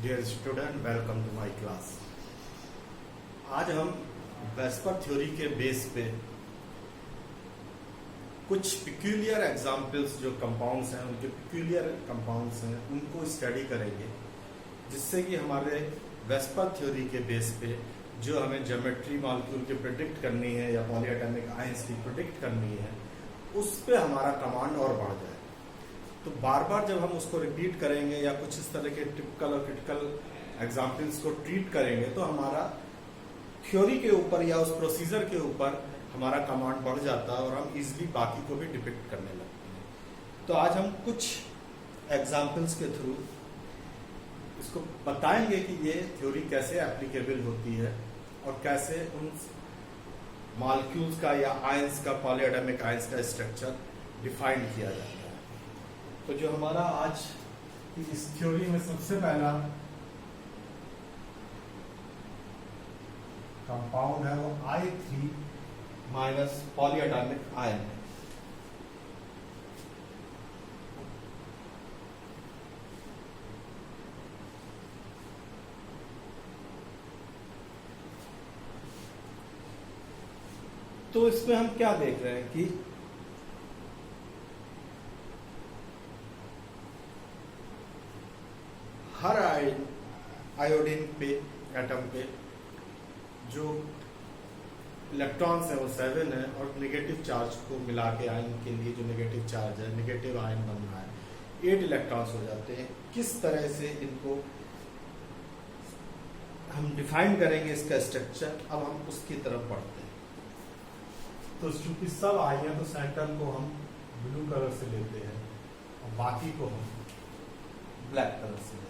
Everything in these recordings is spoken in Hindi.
Dear student, welcome to my class. आज हम वेस्पर थ्योरी के बेस पे कुछ पिक्यूलियर एग्जाम्पल्स जो कंपाउंड्स हैं, उनके पिक्यूलियर कंपाउंड्स हैं, उनको स्टडी करेंगे, जिससे कि हमारे वेस्पर थ्योरी के बेस पे जो हमें ज्योमेट्री मॉलिक्यूल की प्रेडिक्ट करनी है या पॉलीएटॉमिक आयंस की प्रेडिक्ट करनी है, उस पे हमारा कमांड और बढ़ जाए। तो बार बार जब हम उसको रिपीट करेंगे या कुछ इस तरह के टिपिकल और क्रिटिकल एग्जाम्पल्स को ट्रीट करेंगे, तो हमारा थ्योरी के ऊपर या उस प्रोसीजर के ऊपर हमारा कमांड बढ़ जाता है और हम इजीली बाकी को भी डिपिक्ट करने लगते हैं। तो आज हम कुछ एग्जाम्पल्स के थ्रू इसको बताएंगे कि ये थ्योरी कैसे एप्लीकेबल होती है और कैसे उन मॉलिक्यूल्स का या आयंस का, पॉलीएटॉमिक आयंस का स्ट्रक्चर डिफाइन किया जाता है। तो जो हमारा आज इस थ्योरी में सबसे पहला कंपाउंड है वो I3 माइनस पॉलीएटॉमिक आयन है। तो इसमें हम क्या देख रहे हैं कि हर आयोडीन पे एटम पे जो इलेक्ट्रॉन्स हैं वो 7 है और नेगेटिव चार्ज को मिला के आयन के लिए जो नेगेटिव चार्ज है, नेगेटिव आयन बन रहा है, 8 इलेक्ट्रॉन्स हो जाते हैं। किस तरह से इनको हम डिफाइन करेंगे इसका स्ट्रक्चर, अब हम उसकी तरफ बढ़ते हैं। तो चूंकि सब आई हैं तो सेंटर को हम ब्लू कलर से लेते हैं और बाकी को हम ब्लैक कलर से लेते हैं।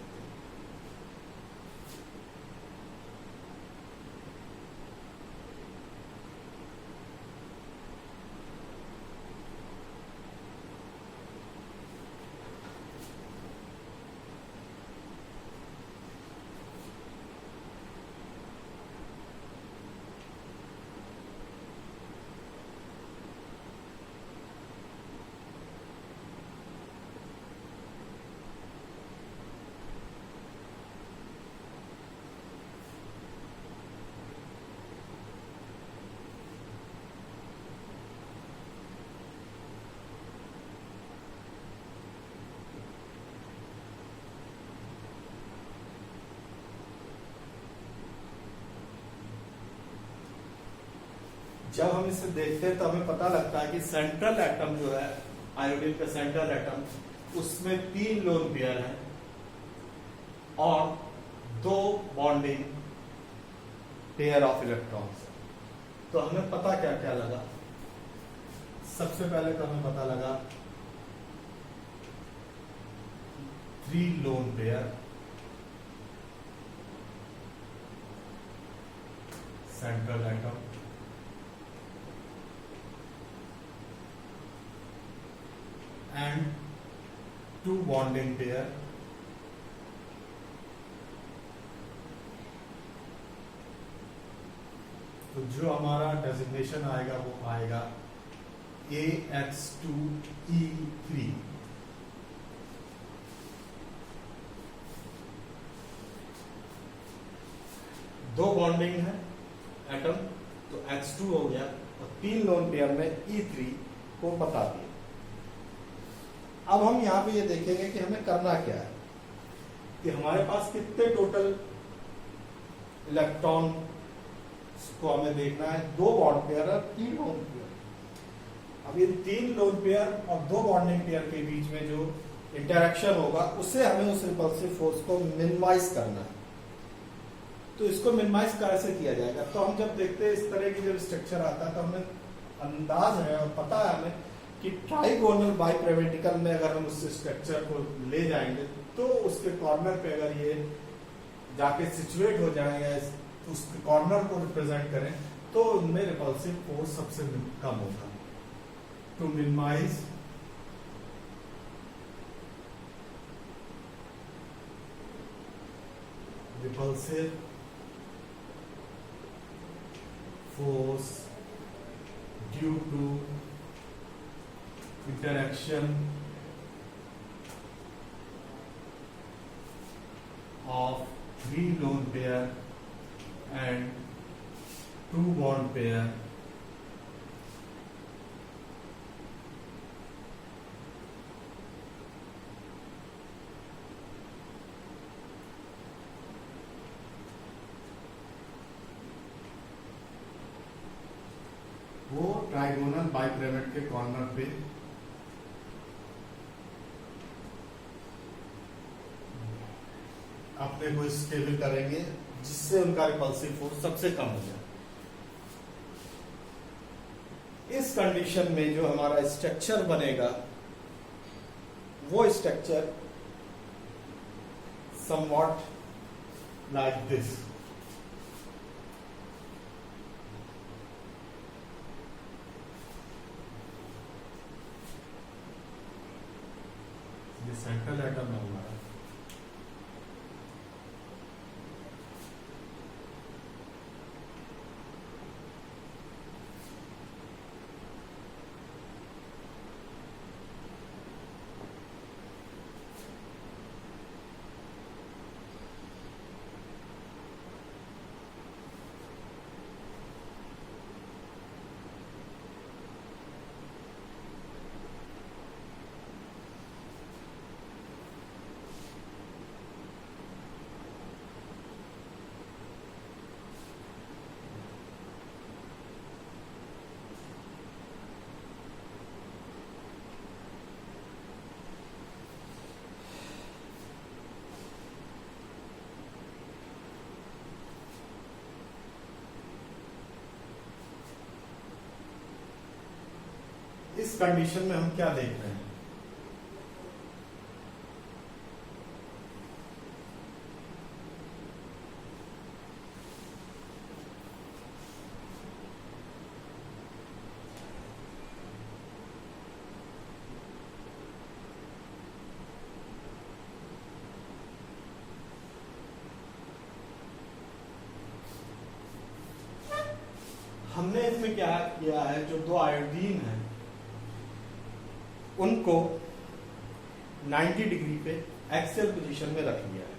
जब हम इसे देखते हैं तो हमें पता लगता है कि सेंट्रल एटम जो है, आयोडीन का सेंट्रल एटम, उसमें 3 लोन पेयर है और 2 बॉन्डिंग पेयर ऑफ इलेक्ट्रॉन्स। तो हमें पता क्या क्या लगा? सबसे पहले तो हमें पता लगा 3 lone pair central atom and 2 bonding pair तो जो हमारा डेजिग्नेशन आएगा वो आएगा AX2E3। दो बॉन्डिंग है एटम तो X2 हो गया और 3 लोन पेयर में E3 को बता दिया। अब हम यहाँ पे ये देखेंगे कि हमें करना क्या है, कि हमारे पास कितने टोटल इलेक्ट्रॉन को हमें देखना है। 2 बॉन्ड पेयर और 3 लोन पेयर। अब ये 3 लोन पेयर और 2 बॉन्डिंग पेयर के बीच में जो इंटरेक्शन होगा, उससे हमें उस रिपल्सिव फोर्स को मिनिमाइज करना है। तो इसको मिनिमाइज कैसे किया जाएगा? तो हम जब देखते हैं इस तरह की जब स्ट्रक्चर आता है तो हमें अंदाज है और पता है हमें कि ट्राइगोनल बाइप्रेमेटिकल में अगर हम उस स्ट्रक्चर को ले जाएंगे तो उसके कॉर्नर पे अगर ये जाके सिचुएट हो जाएगा, उसके कॉर्नर को रिप्रेजेंट करें, तो उनमें रिपल्सिव फोर्स सबसे कम होगा। To minimise repulsive force due to interaction of 3 lone pair and 2 bond pair वो ट्राइगोनल बाइपिरामिड के कॉर्नर पे अपने को स्टेबल करेंगे जिससे उनका रिपल्सिव फोर्स सबसे कम हो जाए। इस कंडीशन में जो हमारा स्ट्रक्चर बनेगा वो स्ट्रक्चर समवॉट लाइक दिस। ये सेंट्रल एटम है हमारा। इस कंडीशन में हम क्या देख रहे हैं? हमने इसमें क्या किया है, जो दो आयोडीन है उनको 90 डिग्री पे एक्सियल पोजीशन में रख लिया है।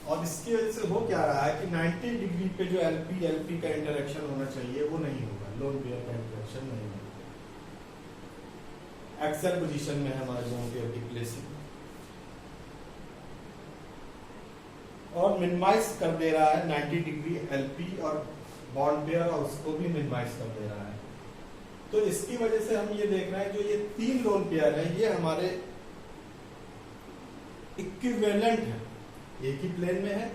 और इसकी वजह से हो क्या रहा है कि 90 डिग्री पे जो एलपी का इंटरेक्शन होना चाहिए वो नहीं होगा, लोन पेयर का इंटरेक्शन नहीं होगा। एक्सियल पोजीशन में है हमारे लोन पेयर की प्लेसिंग, और मिनिमाइज कर दे रहा है 90 डिग्री एलपी और बॉन्ड पेयर, और उसको भी मिनिमाइज कर दे रहा है। तो इसकी वजह से हम ये देख रहे हैं जो ये 3 लोन पेयर है ये हमारे इक्विवेलेंट है, एक ही प्लेन में है,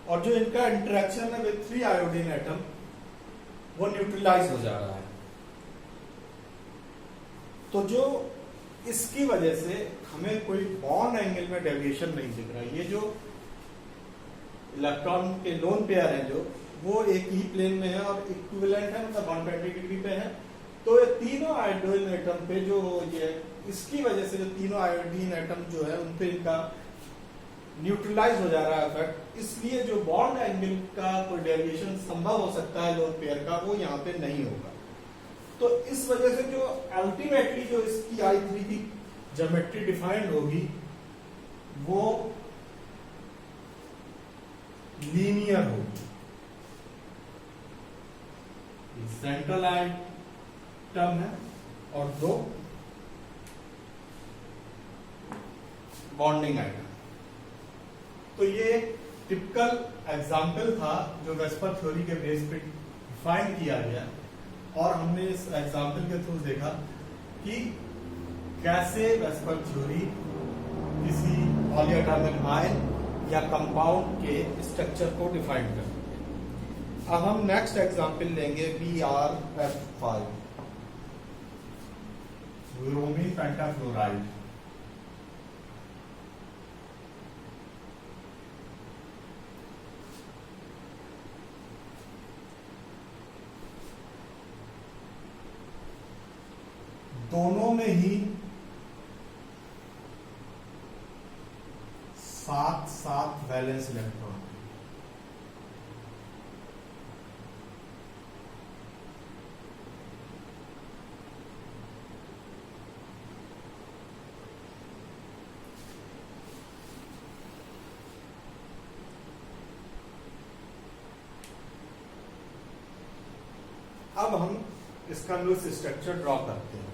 और जो इनका इंटरेक्शन है विद 3 आयोडीन एटम वो न्यूट्रलाइज हो जा रहा है। तो जो इसकी वजह से हमें कोई बॉन्ड एंगल में डेविएशन नहीं दिख रहा है। ये जो इलेक्ट्रॉन के लोन पेयर हैं जो वो एक ही प्लेन में है और इक्विवेलेंट है, मतलब 120 डिग्री पे है। तो ये तीनों आयोडीन एटम पे जो ये इसकी वजह से जो तीनों आयोडीन एटम जो है उन पे इनका न्यूट्रलाइज हो जा रहा है इफेक्ट, इसलिए जो बॉन्ड एंगल का कोई डेविएशन संभव हो सकता है लोन पेयर का वो यहाँ पे नहीं होगा। तो इस वजह से जो अल्टीमेटली जो इसकी I3 की ज्योमेट्री डिफाइंड होगी वो लीनियर होगी। सेंट्रल आइटम है और 2 बॉन्डिंग आइटम। तो ये टिपिकल एग्जाम्पल था जो वेस्पर थ्योरी के बेस पे डिफाइन किया गया, और हमने इस एग्जाम्पल के थ्रू देखा कि कैसे वेस्पर थ्योरी किसी पॉलीएटॉमिक आयन या कंपाउंड के स्ट्रक्चर को डिफाइन करती है। अब हम नेक्स्ट एग्जाम्पल लेंगे BrF5 ब्रोमीन पेंटाफ्लोराइड। दोनों में ही 7 वैलेंस इलेक्ट्रॉन। अब हम इसका लूज स्ट्रक्चर ड्रॉ करते हैं।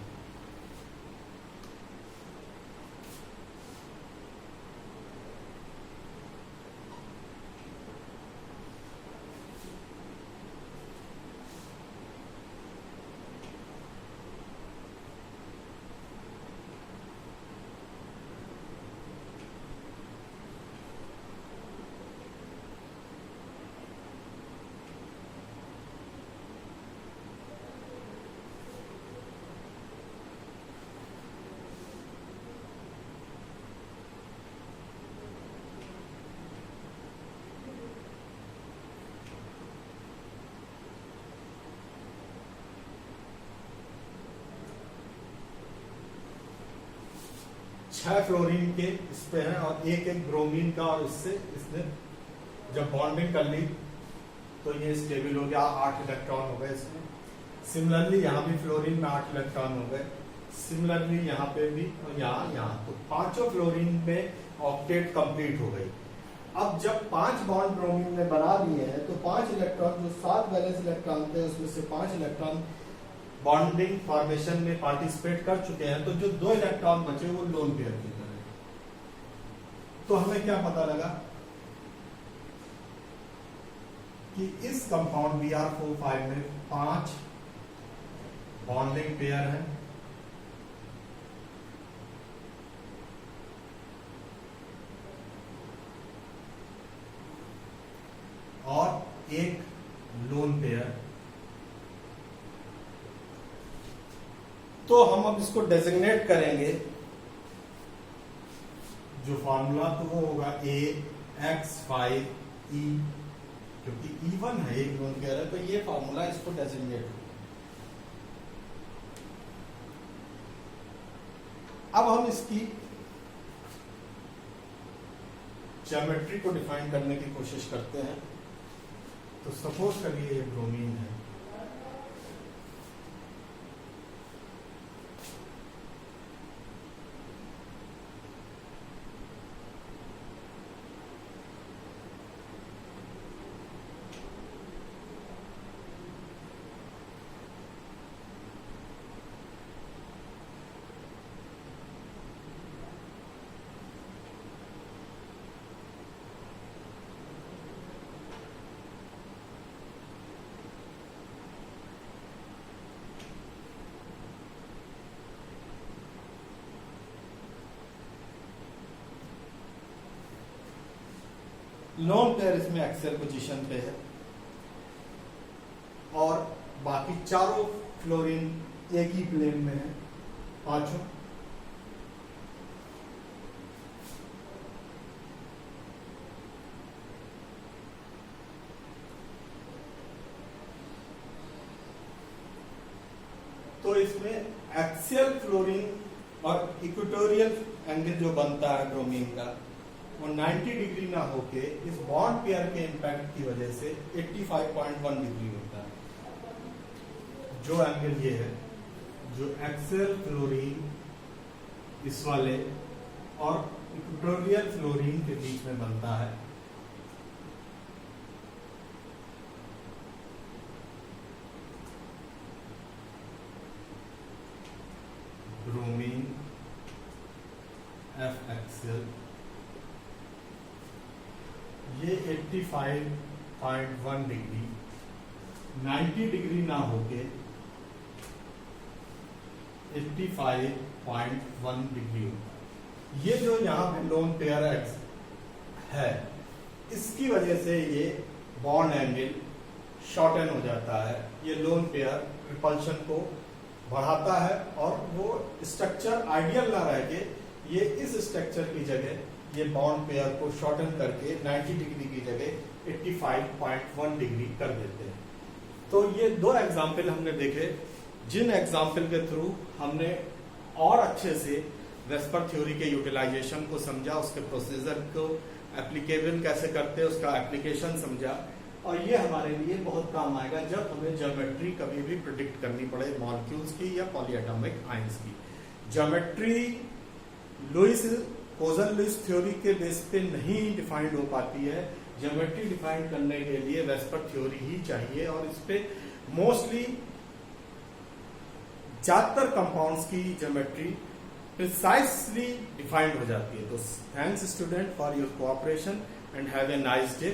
छह फ्लोरीन के इस पे हैं और एक ब्रोमीन का, और इससे इसने जब बॉन्डिंग कर ली तो ये स्टेबल हो गया, 8 इलेक्ट्रॉन हो गए इसमें। सिमिलरली यहाँ भी फ्लोरीन में 8 इलेक्ट्रॉन हो गए, सिमिलरली यहाँ पे भी और यहाँ तो पांचों फ्लोरीन में ऑक्टेट कंप्लीट हो गई। अब जब 5 बॉन्ड ब्रोमीन ने बना लिए हैं तो 5 इलेक्ट्रॉन, जो 7 बैलेंस इलेक्ट्रॉन थे उसमें से 5 इलेक्ट्रॉन बॉन्डिंग फॉर्मेशन में पार्टिसिपेट कर चुके हैं, तो जो 2 इलेक्ट्रॉन बचे वो लोन पेयर की तरह। तो हमें क्या पता लगा कि इस कंपाउंड Br45 में 5 बॉन्डिंग पेयर हैं और एक लोन पेयर। तो हम अब इसको डेजिग्नेट करेंगे, जो फॉर्मूला तो वो होगा AX5E, क्योंकि E1 है, एक लोन पेयर है, तो ये फॉर्मूला इसको डेजिग्नेट होगा। अब हम इसकी ज्योमेट्री को डिफाइन करने की कोशिश करते हैं। तो सपोज करिए ये ब्रोमीन है, लोन पेयर इसमें एक्सेल पोजीशन पे है और बाकी चारों फ्लोरीन एक ही प्लेन में है, पांचों। तो इसमें एक्सियल फ्लोरीन और इक्वेटोरियल एंगल जो बनता है ब्रोमीन का, वो 90 डिग्री ना होके इस बॉन्ड पेयर के इंपैक्ट की वजह से 85.1 डिग्री होता है। जो एंगल ये है, जो एक्सेल फ्लोरीन इस वाले और इक्वेटोरियल फ्लोरीन के बीच में बनता है, ब्रोमीन F एक्सेल, ये 85.1 डिग्री 90 डिग्री ना होके 85.1 डिग्री होता है। ये जो यहाँ पे लोन पेयर एक्स है, इसकी वजह से ये बॉन्ड एंगल शॉर्टन हो जाता है। ये लोन पेयर रिपल्शन को बढ़ाता है और वो स्ट्रक्चर आइडियल ना रह के ये इस स्ट्रक्चर की जगह ये बॉन्ड पेयर को शॉर्टन करके 90 डिग्री की जगह 85.1 डिग्री कर देते हैं। तो ये 2 एग्जाम्पल हमने देखे, जिन एग्जाम्पल के थ्रू हमने और अच्छे से वेस्पर थ्योरी के यूटिलाइजेशन को समझा, उसके प्रोसीजर को एप्लीकेबल कैसे करते हैं उसका एप्लीकेशन समझा, और ये हमारे लिए बहुत काम आएगा जब हमें ज्योमेट्री कभी भी प्रिडिक्ट करनी पड़े मॉलिक्यूल्स की या पॉलीएटॉमिक आयंस की। ज्योमेट्री कोजन-लुईस थ्योरी के बेस पे नहीं डिफाइंड हो पाती है। ज्योमेट्री डिफाइन करने के लिए वेस्पर थ्योरी ही चाहिए, और इस पे मोस्टली 74 कंपाउंड्स की ज्योमेट्री प्रिसाइसली डिफाइंड हो जाती है। तो thanks student for your cooperation and have a nice day.